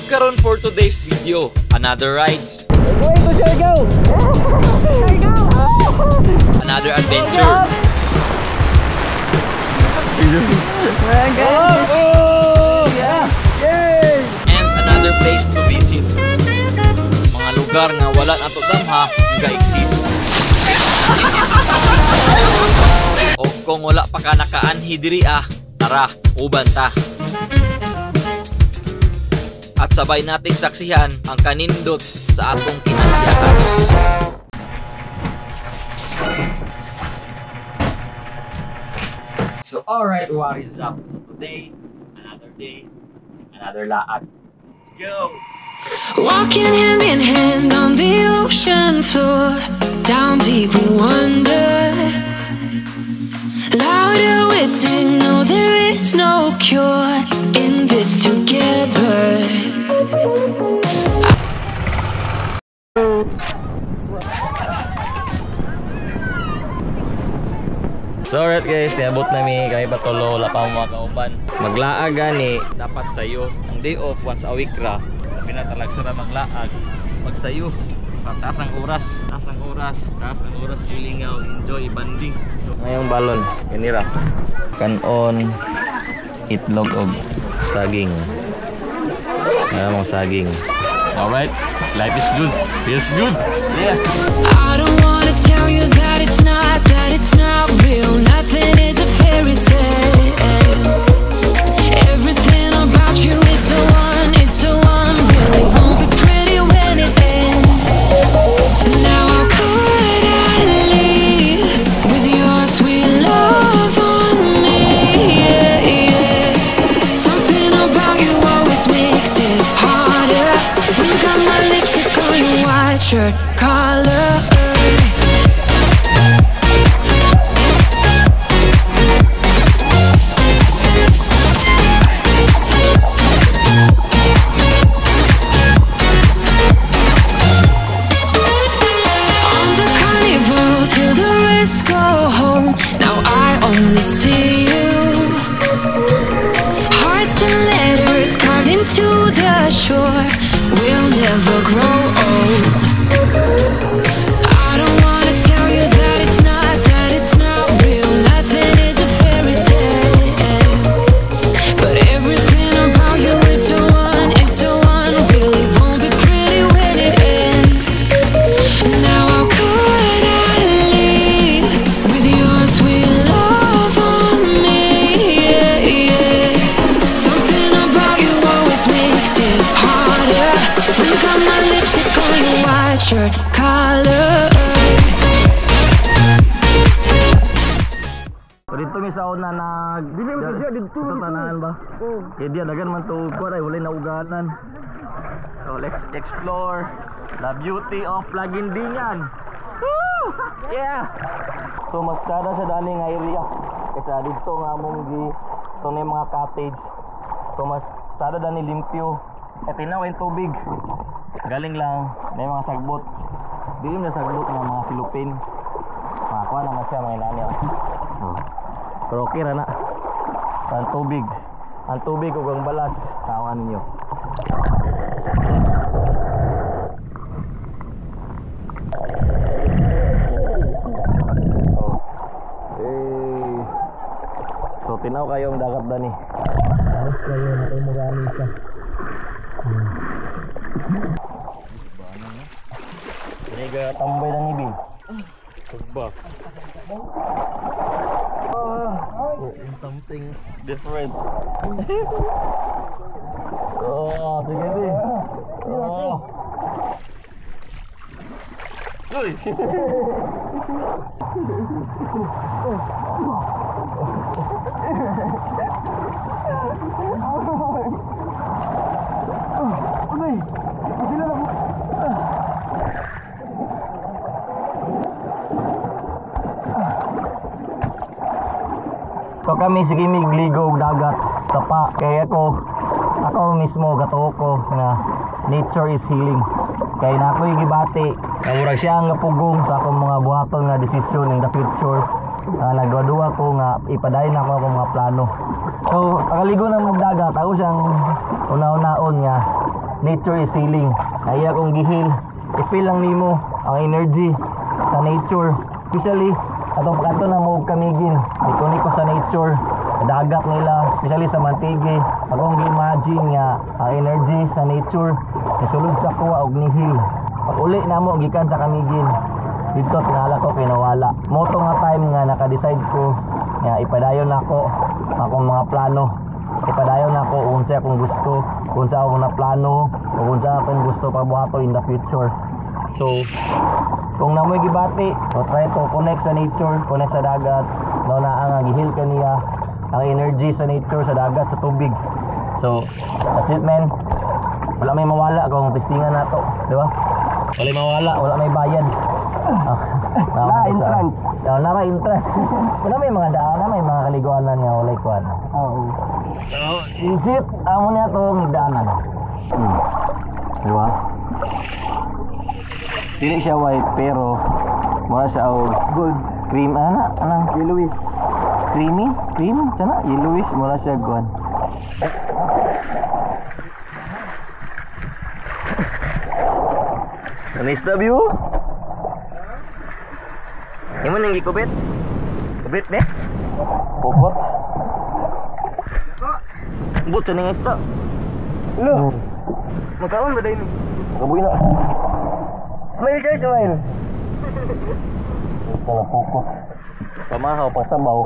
karon for today's video, another rides, another adventure, and another place to visit. Mga lugar nga wala nato damha ga-exist. O kung wala pa ka nakaanhi diri tara, uban ta. At sabay nating saksihan ang kanindot sa atong kinatiyakan. So alright, what is up? So today, another laad. Let's go! Walking hand in hand on the ocean floor, down deep we wonder. Louder we sing, no there is no cure in this together. So alright guys, niabot namin kami patulo, wala pa mga kauban. Maglaag gani, dapat sayo. Ang day off once a week ra. Sabi na talaga sila maglaag. Magsayo. Taas ang oras, taas ang oras ilingaw, enjoy, banding. So, ngayong balon, ganira. Kanon, itlog og saging. Alam mo saging. Alright, life is good, feels good. Yeah. I don't wanna tell you that it's not real. Nothing is a fairy tale. Everything about you is so unreal. It won't be pretty when it ends. Now how could I leave with your sweet love on me? Yeah, yeah. Something about you always makes it harder. When you got my lipstick on your white shirt collar. See you, hearts and letters carved into the shore. We'll never grow old. I don't wanna tell you that it's not real. Nothing is a fairy tale, but everything about you is so unreal. It won't be pretty when it ends. Now how could I leave with your sweet love? Shirt color. Dito mi sa una dili mo siya dito tanahan ba? Kaya dia dagan man to ko ay wala na uganan. So let's explore the beauty of Lagindingan. Woo! Yeah. So mas kada sa dani nga area kasi dito nga among ito na mga cottage. So mas kada dani limpyo. E tinaw yung tubig. Galing lang, may mga sagbot. Di yung nasagbot ng mga silupin. Makakuha naman siya mga inani. Pero okay na. Ang tubig o ang balas. Tawan ninyo. So tinaw kayong dagat dani. Tapos kayo na kayo marami siya. Nega tambay ng ibig. Sugbak. Something different. Oh, sige din. Oh. Uy. So kami sige migligo og dagat sa pa. Kaya ako mismo gato ko na nature is healing. Kaya na ako yung gibati. Murag siya ang napugong sa akong mga buhaton nga decision in the future. Nagwadua ko nga ipadayon ako akong mga plano. So, pagaligo ng magdagat, ako siyang una-unaon nga nature is healing. Naiya kong gihil. I-feel lang nimo ang energy sa nature. Especially atong kanto na mo kamigin. Ikonik ko sa nature. Dagat nila, especially sa Mantigi. Akong gi-imagine nga ang energy sa nature nisulod sa kuwa og nihil. Pag uli na mo gikan sa kamigin. Dito tinala ko pinawala. Moto nga time nga naka-decide ko nga ipadayon nako akong mga plano. Ipadayon nako unsa akong gusto, unsa akong na plano, o unsa akong gusto pabuhato in the future. So, kung namoy gibati, so try to connect sa nature, connect sa dagat. No na ang gihil kaniya ang energy sa nature, sa dagat, sa tubig. So, that's it, man. Wala may mawala kung testingan nato, di ba? Wala may mawala, wala may bayad. Na-entrance. Na-entrance. Wala may mga daan, may mga kaliguanan nga walay kuan. Oo. So, isip amo niya to ngidaanan. Di ba? Dili siya white pero mura siya og gold cream anang yellowish. Creamy? Cream? Sana yellowish mura siya kuan. Nice the view. Imo nang gikubit? Kubit be? Pupot. But sa ning extra. Lo. Magkaon ba dai ni? Kabuhi na. Smile guys, smile. Kalau pupot. Pamahaw pa sabaw.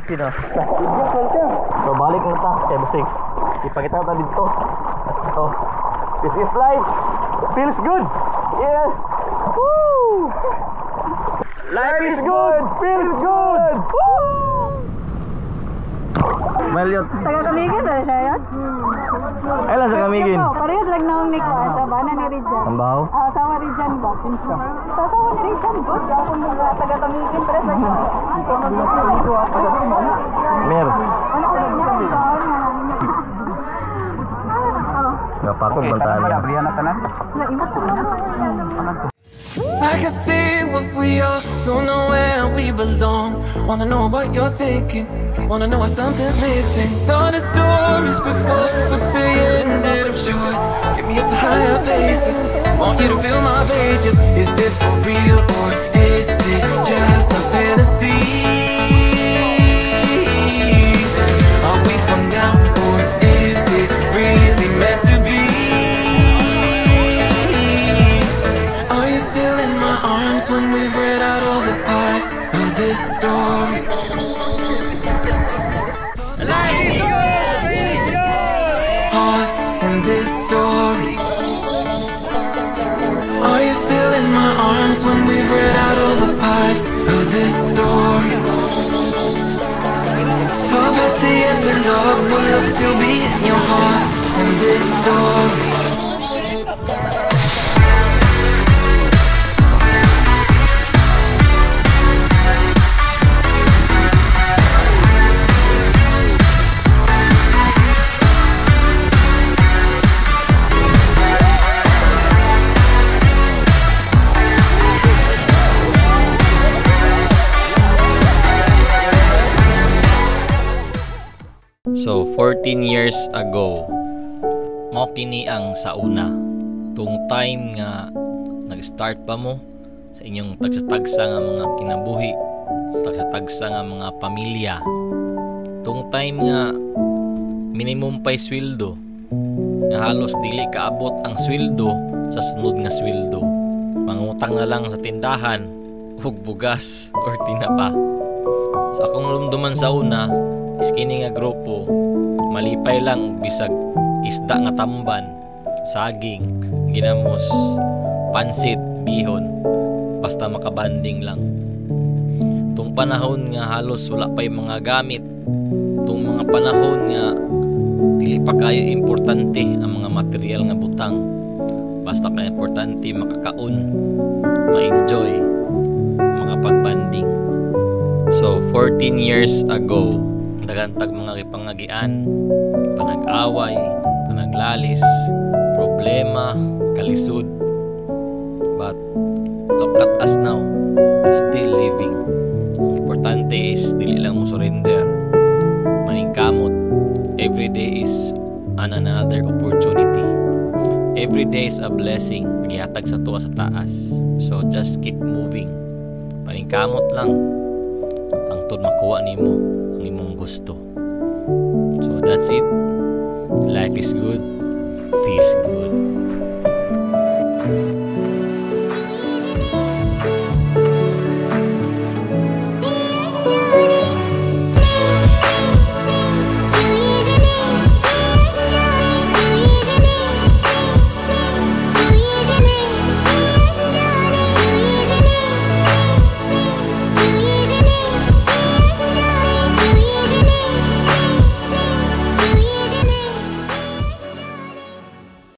Sino? Idya ka siya. So balik na ta, kay basig. Ipakita ta dito. Ito. This is life. Feels good. Yeah. Woo! Life is good. Feels good. Woo! Maliot. Taga Kamigin na siya yan? Ay lang sa Kamigin. Parehas lang naong ni Kuan. Sa bana ni Rijan. Kambaw? Asawa Rijan ba? Sa asawa ni Rijan ba? Ako mga taga Kamigin. Parehas lang siya. Mer. Ano ko lang niya? Gapakog bantahan niya. Naimas ko lang. I can see what we are, don't know where we belong. Wanna know what you're thinking, wanna know why something's missing. Started stories before, but they ended up short. Get me up to higher places, want you to fill my pages. Is this for real or is it just a fantasy? Are we from now or is it really meant to be? When we've read out all the parts of this story. Life is good! Heart in this story. Are you still in my arms when we've read out all the parts of this story? Far past the end of love, will I still be in your heart in this story? So 14 years ago, mao kini ang sauna. Tung time nga nag-start pa mo sa inyong tagsa-tagsa nga mga kinabuhi, tagsa-tagsa nga mga pamilya. Tung time nga minimum pay sweldo, nga halos dili kaabot ang sweldo sa sunod nga sweldo. Mangutang na lang sa tindahan ug bugas or tinapa. Sa akong lumduman sa una, iskini nga grupo, malipay lang bisag isda nga tamban, saging, ginamos, pansit, bihon, basta makabanding lang. Tung panahon nga halos wala pa'y mga gamit. Tung mga panahon nga dili pa kayo importante ang mga material nga butang. Basta ka importante makakaon, ma-enjoy, mga pagbanding. So 14 years ago, dagantag mga kipangagian, panag-away, panaglalis, problema, kalisod. But look at us now, still living. Ang importante is dili lang mo surrender, maningkamot. Every day is an another opportunity. Every day is a blessing. Paghihatag sa tuwa sa taas. So just keep moving. Paningkamot lang. Hangtod makuha nimo ang imong gusto. So that's it. Life is good. Feels good.